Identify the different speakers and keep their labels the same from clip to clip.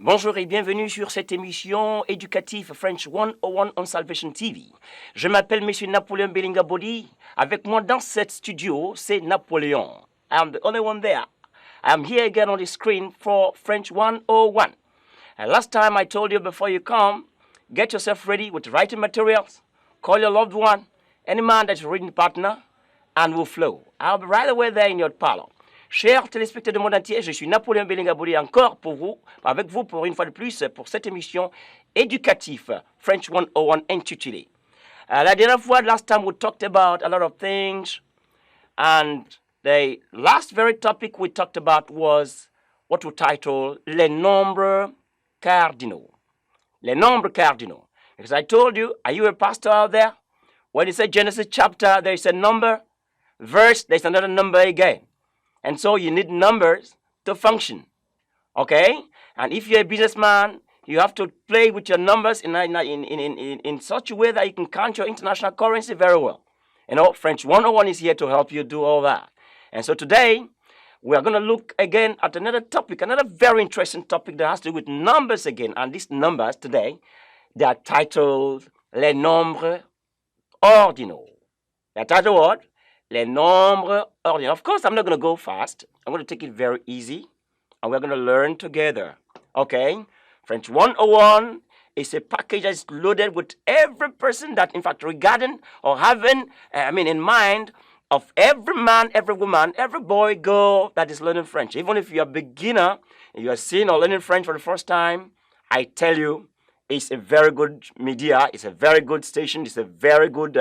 Speaker 1: Bonjour et bienvenue sur cette émission éducative French 101 on Salvation TV. Je m'appelle Monsieur Napoléon Belingabodi. Avec moi dans cette studio, c'est Napoléon. I'm the only one there. I'm here again on the screen for French 101. And last time I told you before you come, get yourself ready with writing materials, call your loved one, any man that's your reading partner, and we'll flow. I'll be right away there in your parlor. Chers téléspectateurs du monde entier, je suis Napoléon Belingabodi encore avec vous pour une fois de plus pour cette émission éducative French 101 intitulée. La dernière fois, last time we talked about a lot of things, and the last very topic we talked about was what we titled les nombres cardinaux. Les nombres cardinaux. Because I told you, are you a pastor out there? When you say Genesis chapter, there is a number. Verse, there's another number again. And so you need numbers to function. Okay? And if you're a businessman, you have to play with your numbers in such a way that you can count your international currency very well. You know, French 101 is here to help you do all that. And so today, we are going to look again at another topic, another very interesting topic that has to do with numbers again. And these numbers today, they are titled Les Nombres Ordinaux. They are titled what? Les nombres ordinaux. Of course, I'm not going to go fast. I'm going to take it very easy, and we're going to learn together. Okay? French 101 is a package that's loaded with every person that, in fact, regarding or having, in mind of every man, every woman, every boy, girl that is learning French. Even if you're a beginner, you are seeing or learning French for the first time, I tell you, it's a very good media, it's a very good station, it's a very good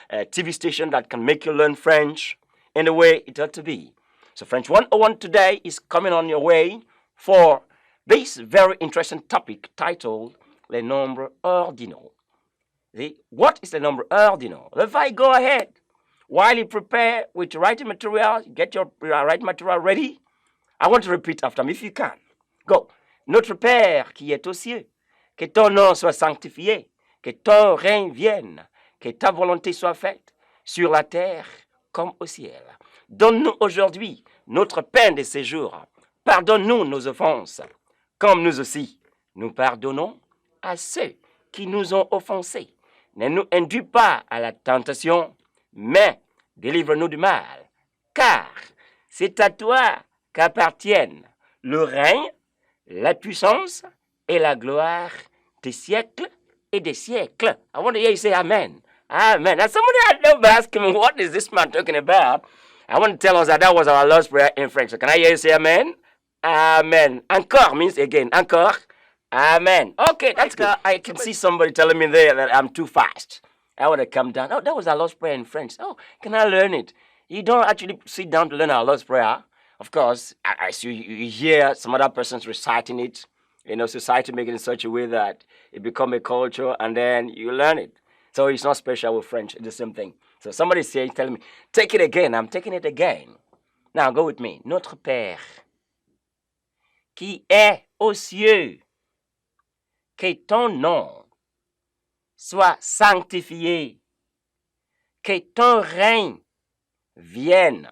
Speaker 1: TV station that can make you learn French in the way it ought to be. So French 101 today is coming on your way for this very interesting topic titled Les Nombres Ordinaux. What is the number ordinal? If I go ahead, while you prepare with your writing material, get your writing material ready, I want to repeat after me if you can. Go. Notre Père qui est aux cieux, que ton nom soit sanctifié, que ton règne vienne, que ta volonté soit faite sur la terre comme au ciel. Donne-nous aujourd'hui notre pain de ce jour. Pardonne-nous nos offenses, comme nous aussi nous pardonnons à ceux qui nous ont offensés. Ne nous induis pas à la tentation, mais délivre-nous du mal. Car c'est à toi qu'appartiennent le règne, la puissance et la gloire des siècles et des siècles. I want to hear you say amen. Amen. Now somebody I know asking me, what is this man talking about? I want to tell us that was our Lord's Prayer in French. So can I hear you say amen? Amen. Encore means again. Encore. Amen. Okay, that's good. I can see somebody telling me there that I'm too fast. I want to come down. Oh, that was our Lord's Prayer in French. Oh, can I learn it? You don't actually sit down to learn our Lord's Prayer. Of course, as you hear some other persons reciting it, you know, society making it in such a way that it become a culture and then you learn it. So it's not special with French, it's the same thing. So somebody saying, telling me, take it again. I'm taking it again. Now go with me. Notre Père, qui est aux cieux, que ton nom soit sanctifié, que ton règne vienne,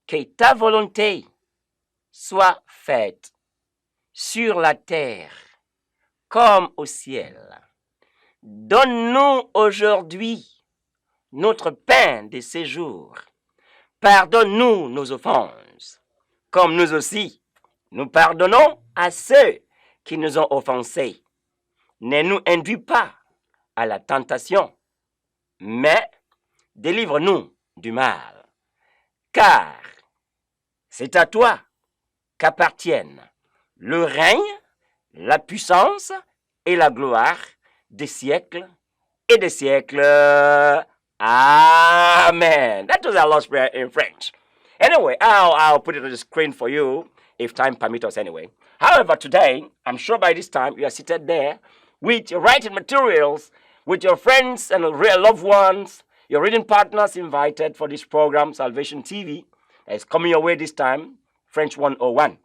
Speaker 1: que ta volonté soit faite sur la terre comme au ciel. Donne-nous aujourd'hui notre pain de ce jour. Pardonne-nous nos offenses, comme nous aussi nous pardonnons à ceux qui nous ont offensés. Ne nous induis pas à la tentation, mais délivre-nous du mal. Car c'est à toi qu'appartiennent le règne, la puissance et la gloire des siècles et des siècles. Amen. That was our Lord's Prayer in French. Anyway, I'll put it on the screen for you if time permits us anyway. However, today, I'm sure by this time you are seated there with your writing materials, with your friends and real loved ones, your reading partners invited for this program, Salvation TV, that is coming your way this time, French 101.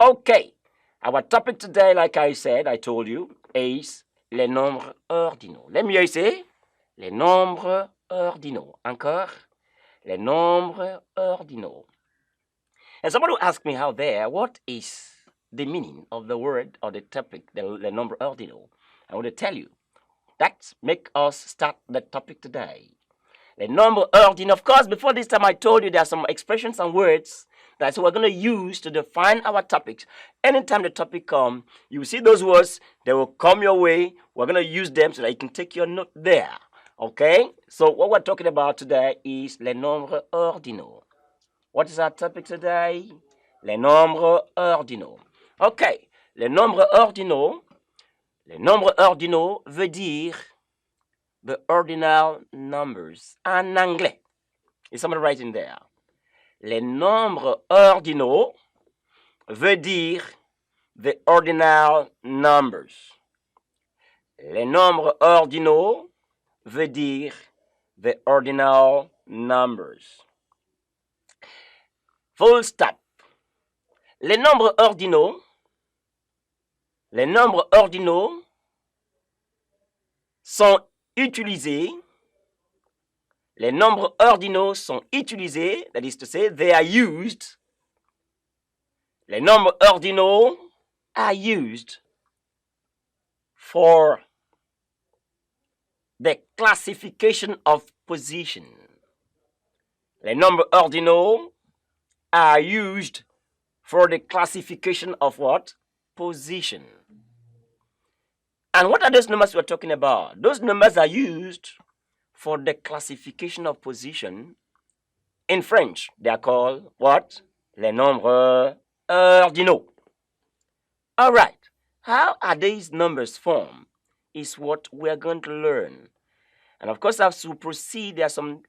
Speaker 1: Okay. Our topic today, like I said, I told you, is les nombres ordinaux. Let me hear you say, les nombres ordinaux. Encore, les nombres ordinaux. And somebody will ask me out there, what is the meaning of the word or the topic, le nombre ordinal. I want to tell you. That make us start the topic today. Le nombre ordinal. Of course, before this time I told you there are some expressions and words that we're going to use to define our topics. Anytime the topic comes, you see those words, they will come your way. We're going to use them so that you can take your note there. Okay? So what we're talking about today is les nombres ordinaux. What is our topic today? Les nombres ordinaux. Okay. Les nombres ordinaux. Les nombres ordinaux veut dire the ordinal numbers en anglais. Is somebody writing there? Les nombres ordinaux veut dire the ordinal numbers. Les nombres ordinaux veut dire the ordinal numbers. Full stop. Les nombres ordinaux sont utilisés. Les nombres ordinaux sont utilisés, that is to say, they are used. Les nombres ordinaux are used for the classification of position. Les nombres ordinaux are used for the classification of what? Position. And what are those numbers we're talking about? Those numbers are used for the classification of position. In French, they are called what? Les nombres ordinaux. All right. How are these numbers formed is what we're going to learn. And of course, as we proceed, there are some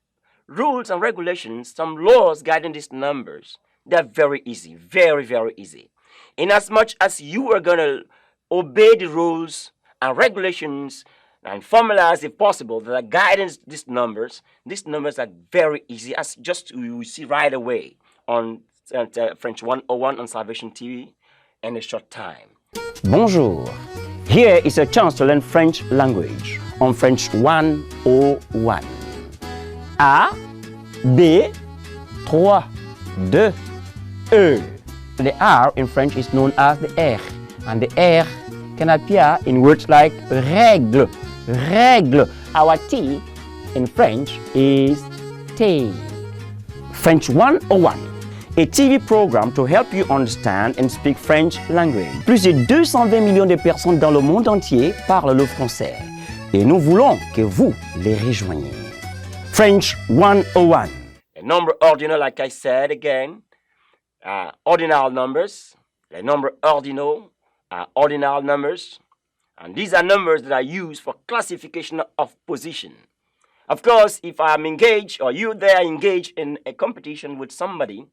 Speaker 1: rules and regulations, some laws guiding these numbers. They're very easy, very, very easy. Inasmuch as you are going to obey the rules and regulations and formulas, if possible, that are guiding these numbers are very easy, as just you will see right away on French 101 on Salvation TV in a short time. Bonjour. Here is a chance to learn French language on French 101. A, B, 3, 2, E. The R in French is known as the R, and the R can appear in words like règle, règle. Our T in French is T. French 101, a TV program to help you understand and speak French language. Plus de 220 millions de personnes dans le monde entier parlent le français, et nous voulons que vous les rejoigniez. French 101. A number ordinal, like I said again, ordinal numbers. Les nombres ordinaux are ordinal numbers, and these are numbers that are used for classification of position. Of course, if I'm engaged or you there engaged in a competition with somebody,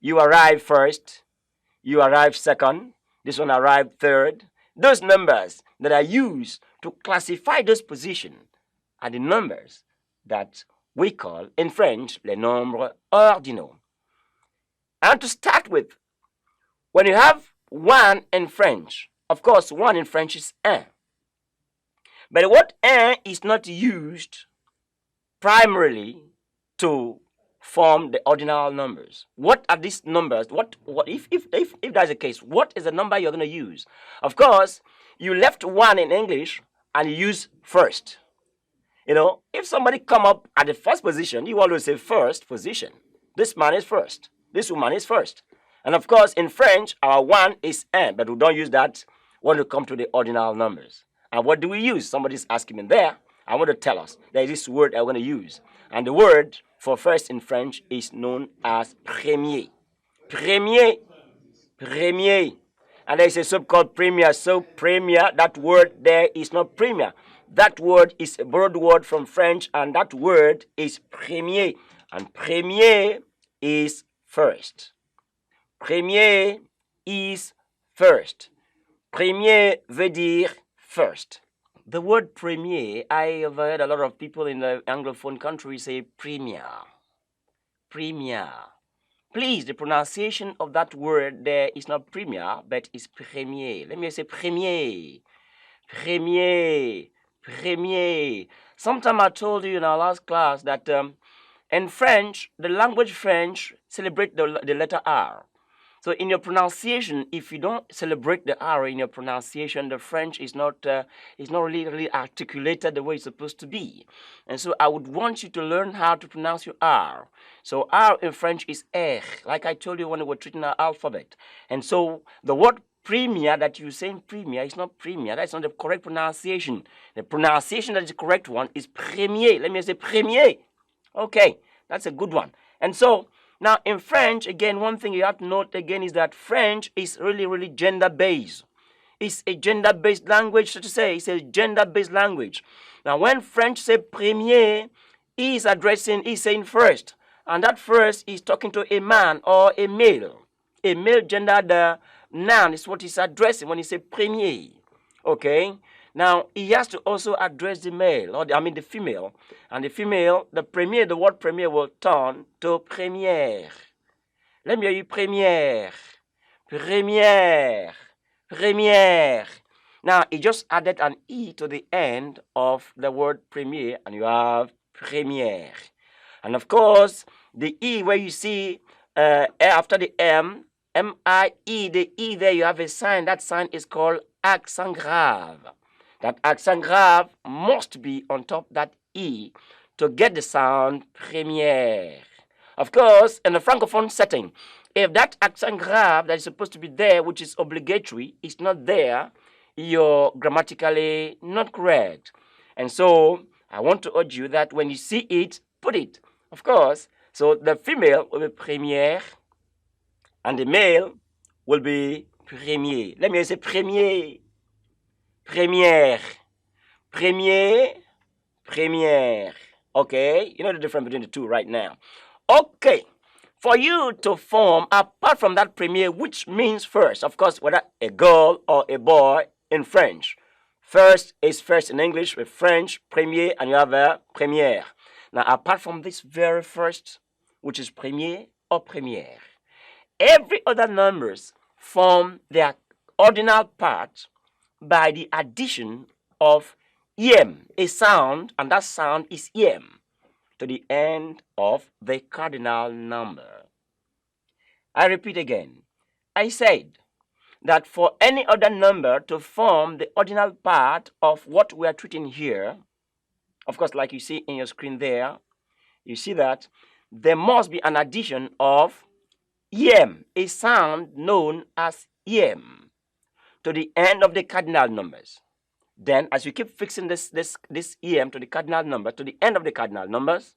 Speaker 1: you arrive first, you arrive second, this one arrived third. Those numbers that are used to classify those positions are the numbers that we call in French les nombres ordinaux. And to start with, when you have one in French, of course, one in French is un. But what un is not used primarily to form the ordinal numbers. What are these numbers? What if that's the case, what is the number you're going to use? Of course, you left one in English and you use first. You know, if somebody come up at the first position, you always say first position. This man is first. This woman is first. And of course, in French, our one is un, but we don't use that when we come to the ordinal numbers. And what do we use? Somebody's asking me there. I want to tell us there is this word I'm going to use. And the word for first in French is known as premier. Premier. Premier. And there is a sub called premier. So premier, that word there is not premier. That word is a borrowed word from French, and that word is premier. And premier is first. Premier is first. Premier veut dire first. The word premier, I have heard a lot of people in the Anglophone countries say premier. Premier. Please, the pronunciation of that word there is not premier, but is premier. Let me say premier. Premier. Premier. Sometime I told you in our last class that in French, the language French celebrates the letter R. So in your pronunciation, if you don't celebrate the R in your pronunciation, the French is not really articulated the way it's supposed to be. And so I would want you to learn how to pronounce your R. So R in French is R, like I told you when we were treating our alphabet. And so the word premier that you're saying premier is not premier. That's not the correct pronunciation. The pronunciation that is the correct one is premier. Let me say premier. Okay, that's a good one. And so now in French, again, one thing you have to note again is that French is really gender-based. It's a gender-based language, so to say. It's a gender-based language. Now when French say premier, he's saying first. And that first is talking to a man or a male. A male gendered noun is what he's addressing when he say premier. Okay? Now, he has to also address the male, or the female. And the female, the word premier will turn to première. Let me hear you, première, première, première. Now, he just added an E to the end of the word premier, and you have première. And of course, the E where you see after the M-I-E, the E there, you have a sign. That sign is called accent grave. That accent grave must be on top of that E to get the sound première. Of course, in the Francophone setting, if that accent grave that is supposed to be there, which is obligatory, is not there, you're grammatically not correct. And so, I want to urge you that when you see it, put it. Of course, so the female will be première, and the male will be premier. Let me say premier. Première, premier, première. Okay, you know the difference between the two right now. Okay, for you to form, apart from that premier, which means first, of course, whether a girl or a boy in French. First is first in English with French, premier, and you have a première. Now, apart from this very first, which is premier or première, every other numbers form their ordinal part by the addition of em, a sound, and that sound is em, to the end of the cardinal number. I repeat again. I said that for any other number to form the ordinal part of what we are treating here, of course, like you see in your screen there, you see that there must be an addition of em, a sound known as em, to the end of the cardinal numbers. Then, as you keep fixing this em to the cardinal number, to the end of the cardinal numbers,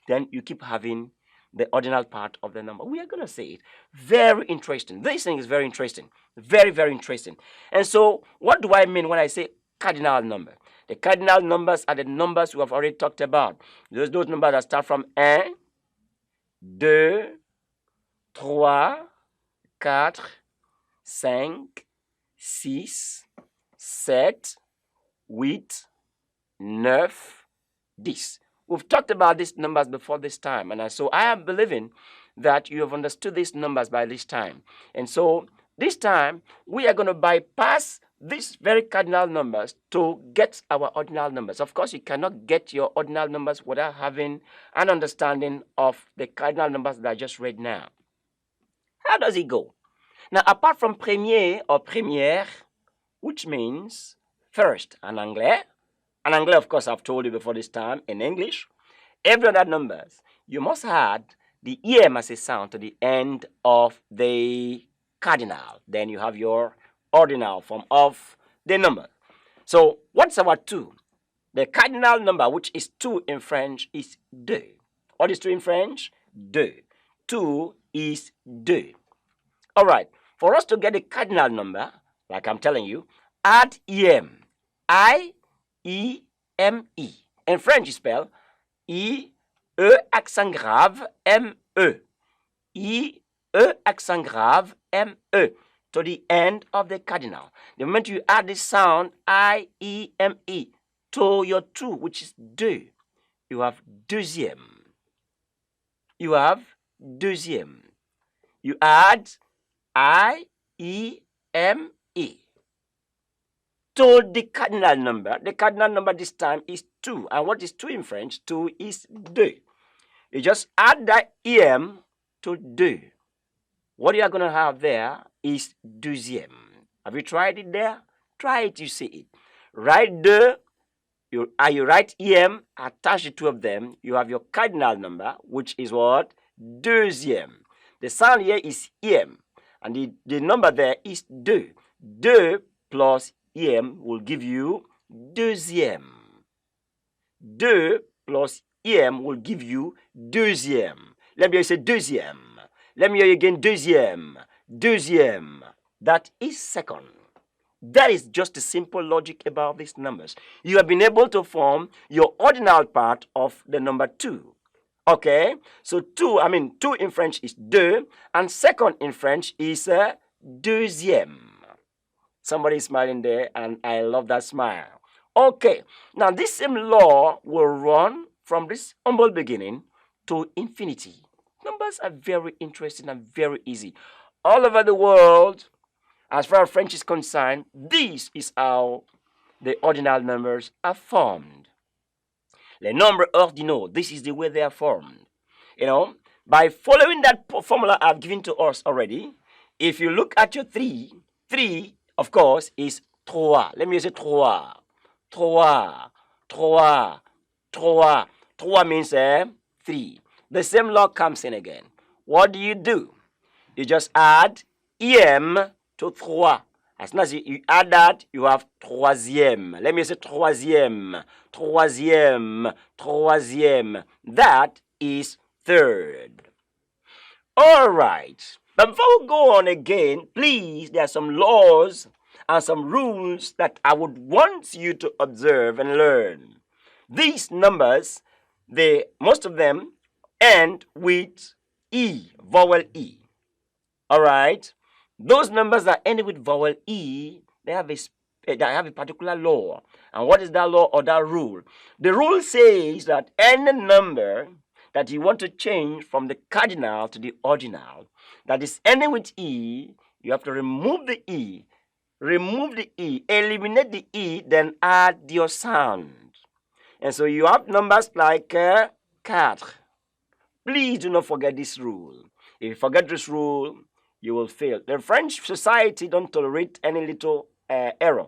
Speaker 1: then you keep having the ordinal part of the number. We are going to say it. Very interesting. This thing is very interesting. Very interesting. And so, what do I mean when I say cardinal number? The cardinal numbers are the numbers we have already talked about. Those numbers that start from 1, 2, 3, 4, 5, 6, 7, 8, 9, 10. We've talked about these numbers before this time, and so I am believing that you have understood these numbers by this time. And so this time, we are going to bypass these very cardinal numbers to get our ordinal numbers. Of course, you cannot get your ordinal numbers without having an understanding of the cardinal numbers that I just read now. How does it go? Now, apart from premier or première, which means first in anglais, of course, I've told you before this time, in English, every other numbers, you must add the em as a sound to the end of the cardinal. Then you have your ordinal form of the number. So, what's our 2? The cardinal number, which is 2 in French, is 2. What is 2 in French? 2. 2 is 2. All right. For us to get a cardinal number, like I'm telling you, add em. I-E-M-E. In French, you spell I-E accent grave M-E. I-E accent grave M-E to the end of the cardinal. The moment you add this sound I-E-M-E to your 2, which is 2, you have deuxième. You have deuxième. You add I-E-M-E to the cardinal number. The cardinal number this time is 2. And what is 2 in French? 2 is 2. You just add that em to 2. what you are going to have there is deuxième. Have you tried it there? Try it, you see it. Write the, you write EM, attach the two of them, you have your cardinal number, which is what? Deuxième. The sound here is EM, and the number there is deux. Deux plus EM will give you deuxième. Deux plus EM will give you deuxième. Let me hear you say deuxième. Let me hear you again, deuxième. Deuxième. That is second. That is just the simple logic about these numbers. You have been able to form your ordinal part of the number 2. Okay? So 2 in French is deux, and second in French is deuxième. Somebody is smiling there, and I love that smile. Okay, now this same law will run from this humble beginning to infinity. Numbers are very interesting and very easy. All over the world, as far as French is concerned, this is how the ordinal numbers are formed. Les nombres ordinaux, this is the way they are formed. By following that formula I've given to us already, if you look at your 3, of course, is trois. Let me say trois. Trois. Means 3. The same law comes in again. What do? You just add em to trois. As soon as you add that, you have troisième. Let me say troisième. That is third. All right. But before we go on again, please, there are some laws and some rules that I would want you to observe and learn. These numbers, most of them end with E, vowel E. All right? Those numbers that end with vowel E, they have a particular law. And what is that law or that rule? The rule says that any number that you want to change from the cardinal to the ordinal, that is ending with E, you have to remove the E, eliminate the E, then add your sound. And so you have numbers like quatre. Please do not forget this rule. If you forget this rule, you will fail. The French society don't tolerate any little error.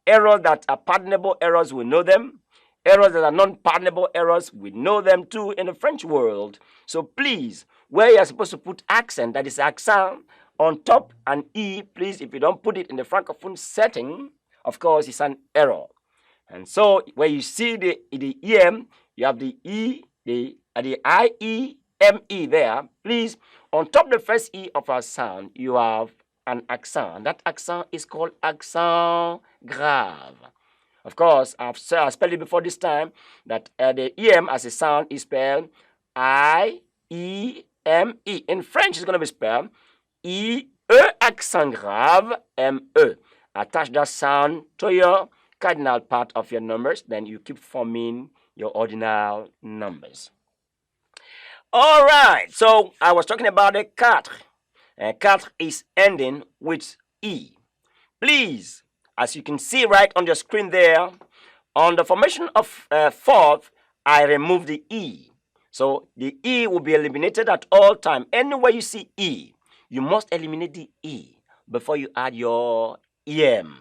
Speaker 1: Errors that are pardonable errors, we know them. Errors that are non-pardonable errors, we know them too in the French world. So please, where you are supposed to put accent, that is accent, on top and E, please, if you don't put it in the Francophone setting, of course, it's an error. And so where you see the EM, you have the E, the I-E-M-E there. Please, on top of the first E of our sound, you have an accent. That accent is called accent grave. Of course, I've spelled it before this time, that the EM as a sound is spelled I-E-M-E. In French, it's going to be spelled E-E accent grave M-E. Attach that sound to your cardinal part of your numbers, then you keep forming your ordinal numbers. All right, so I was talking about the quatre. Quatre is ending with E. Please, as you can see right on the screen there, on the formation of fourth, I remove the E. So the E will be eliminated at all time. Anywhere you see E, you must eliminate the E before you add your EM.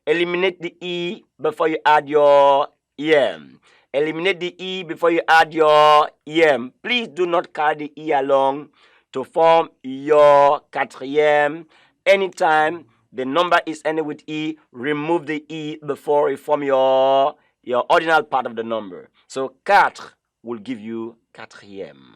Speaker 1: Eliminate the E before you add your EM. Eliminate the E before you add your EM. Please do not carry the E along to form your quatrième. Anytime the number is ending with E, remove the E before you form your ordinal part of the number. So quatre will give you quatrième.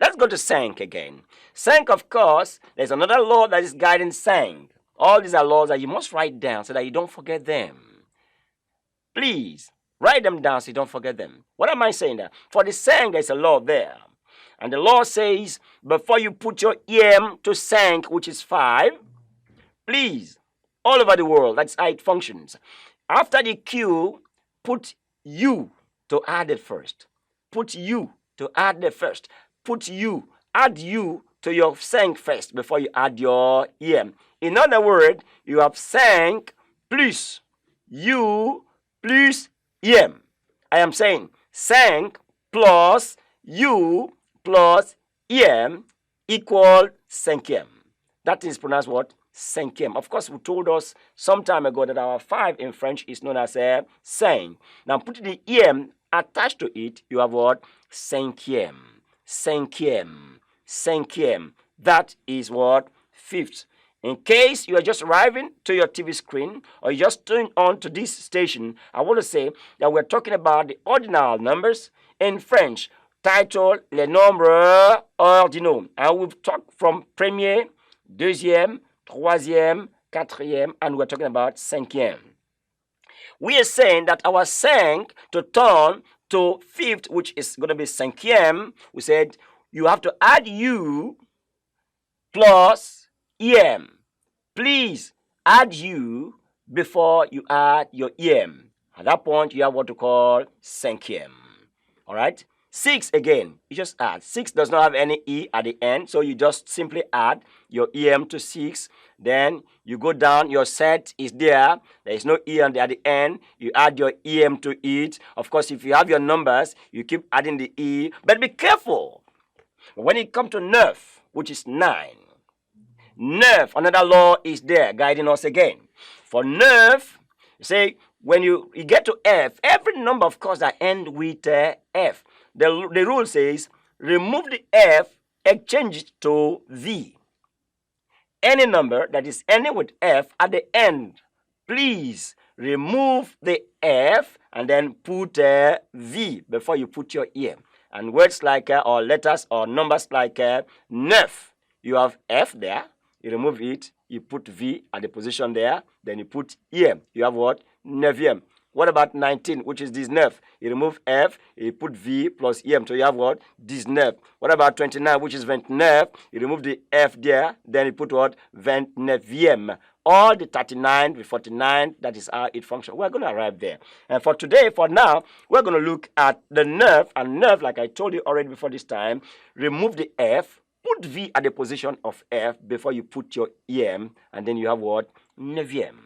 Speaker 1: Let's go to cinq again. Cinq, of course, there's another law that is guiding cinq. All these are laws that you must write down so that you don't forget them. Please, write them down so you don't forget them. What am I saying there? For the cinq, there's a law there. And the law says, before you put your EM to cinq, which is 5, please, all over the world, that's how it functions. After the Q, put U to add it first. Put U to add it first. Put U, add U to your cinq first before you add your EM. In other words, you have cinq plus U plus EM. I am saying cinq plus U plus EM equal cinquième. That is pronounced what? Cinquième. Of course, we told us some time ago that our 5 in French is known as a cinq. Now, putting the iem attached to it, you have what? Cinquième. Cinquième. Cinquième. That is what? Fifth. In case you are just arriving to your TV screen or you just tuned on to this station, I want to say that we're talking about the ordinal numbers in French, titled Les Nombres Ordinaux. And we've talked from premier, deuxième, troisième, quatrième, and we're talking about cinquième. We are saying that our cinq to turn to fifth, which is going to be cinquième, we said you have to add u plus em. Please add u before you add your em. At that point, you have what to call cinquième. All right? 6 again, you just add. 6 does not have any e at the end, so you just simply add your em to 6. Then you go down, your set is there. There is no e at the end. You add your em to it. Of course, if you have your numbers, you keep adding the e. But be careful. When it comes to neuf, which is 9, neuf, another law is there guiding us again. For neuf, say when you get to f, every number, of course, that end with f. The rule says remove the f, exchange it to v. Any number that is ending with f at the end, please remove the f and then put v before you put your em. And words like or letters or numbers like neuf, you have f there, you remove it, you put v at the position there, then you put em. You have what? Neuvième. What about 19, which is 19? You remove f, you put v plus em, so you have what? 19. What about 29, which is 29? You remove the f there, then you put what? 29e. All the 39, the 49, that is how it functions. We're going to arrive there. And for today, for now, we're going to look at the neuf. And neuf, like I told you already before this time, remove the f, put v at the position of f before you put your em, and then you have what? Neuvième.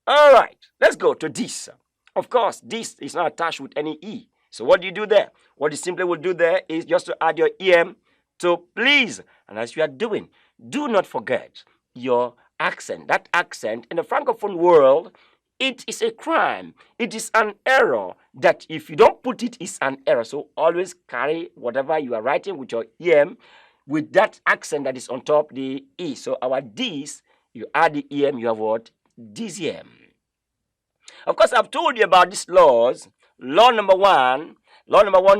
Speaker 1: All right, let's go to this. Of course, this is not attached with any e. So what do you do there? What you simply will do there is just to add your em to please. And as you are doing, do not forget your accent. That accent in the Francophone world, it is a crime. It is an error that if you don't put it, it's an error. So always carry whatever you are writing with your em with that accent that is on top the e. So our this, you add the em, you have what? Dixième. Of course, I've told you about these laws. Law number one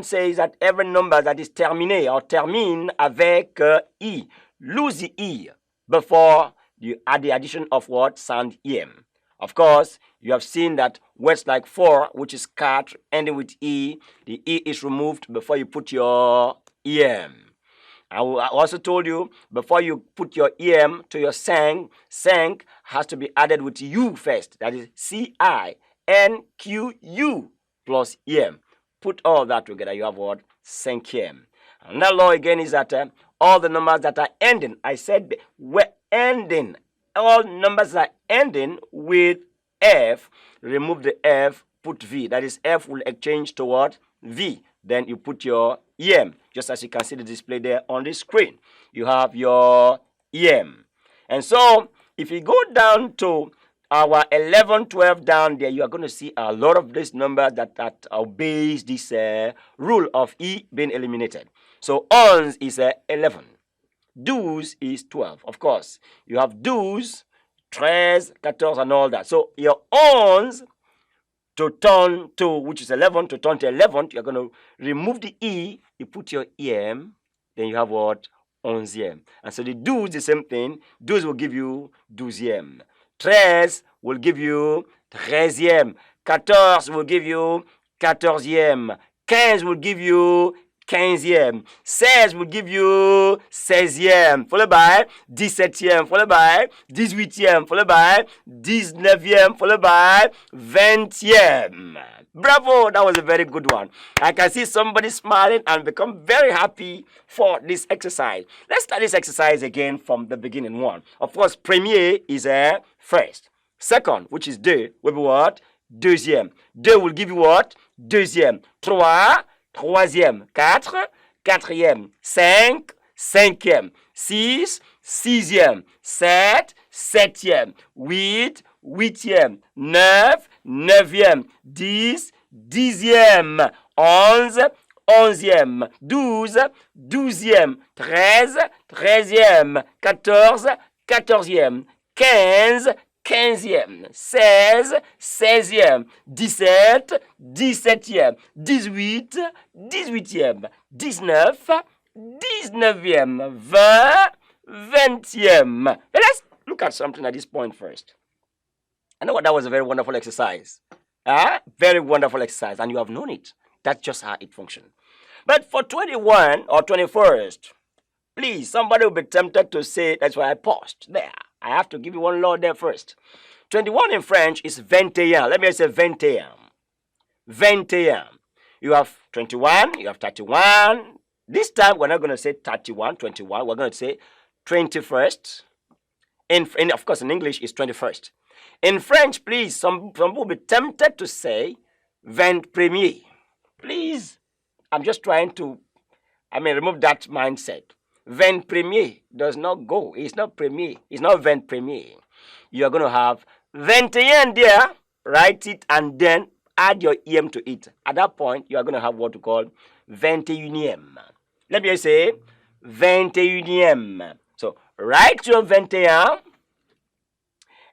Speaker 1: says that every number that is terminé or termine avec e, lose the e before you add the addition of what? Sound em. Of course, you have seen that words like 4, which is cat, ending with e, the e is removed before you put your em. I also told you, before you put your em to your cinq has to be added with u first. That is cinqu plus em. Put all that together, you have what? Cinquième. Another law again is that all the numbers that are ending, I said we're ending. All numbers that are ending with f, remove the f, put v. That is, f will exchange to what? V. Then you put your em, just as you can see the display there on the screen. You have your em. And so, if you go down to our 11, 12 down there, you are going to see a lot of these numbers that obeys this rule of e being eliminated. So, 11 is 11. 12 is 12. Of course, you have 12, 13, 14, and all that. So, your 11 to turn to, which is 11, to turn to 11, you're going to remove the e, you put your em, then you have what? Onzième. And so the 12 is the same thing. 12 will give you douzième. 13 will give you treizième. 14 will give you quatorzième. 15 will give you quinzième. 16 will give you seizième, followed by 17e, followed by 18e, followed by 19e, followed by 20e. Bravo, that was a very good one. I can see somebody smiling and become very happy for this exercise. Let's start this exercise again from the beginning. One, of course, premier is first. Second, which is deux, will be what? Deuxième. Deux will give you what? Deuxième. Trois, troisième. 4, quatrième. 5, cinquième, 6, sixième, 7, septième, 8, huitième, 9, neuvième, 10, dixième, 11, onzième, 12, douzième, 13, treizième, 14, quatorzième, 15, quinzième, 16, seizième, 17, dix-septième, 18, dix-huitième, 19, dix-neuvième, 20, vingtième. Let's look at something at this point first. I know that was a very wonderful exercise. Very wonderful exercise, and you have known it. That's just how it functions. But for 21 or 21st, please, somebody will be tempted to say, that's why I paused there. I have to give you one law there first. 21 in French is 21. Let me say 21. 21. You have 21, you have 31. This time, we're not going to say 31, 21. We're going to say 21st. Of course, in English, it's 21st. In French, please, some people will be tempted to say 21. Please, I'm just trying to, remove that mindset. 21 does not go. It's not premier. It's not 21. You are going to have 21 there, write it, and then add your em to it. At that point, you are going to have what we call 21. Let me say 21. So, write your 21,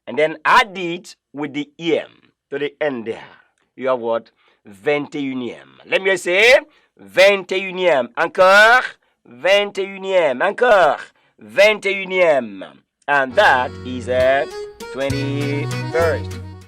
Speaker 1: and then add it with the em to the end there. You have what? 21. Let me say 21. Encore 21. Encore 21. And that is 21st.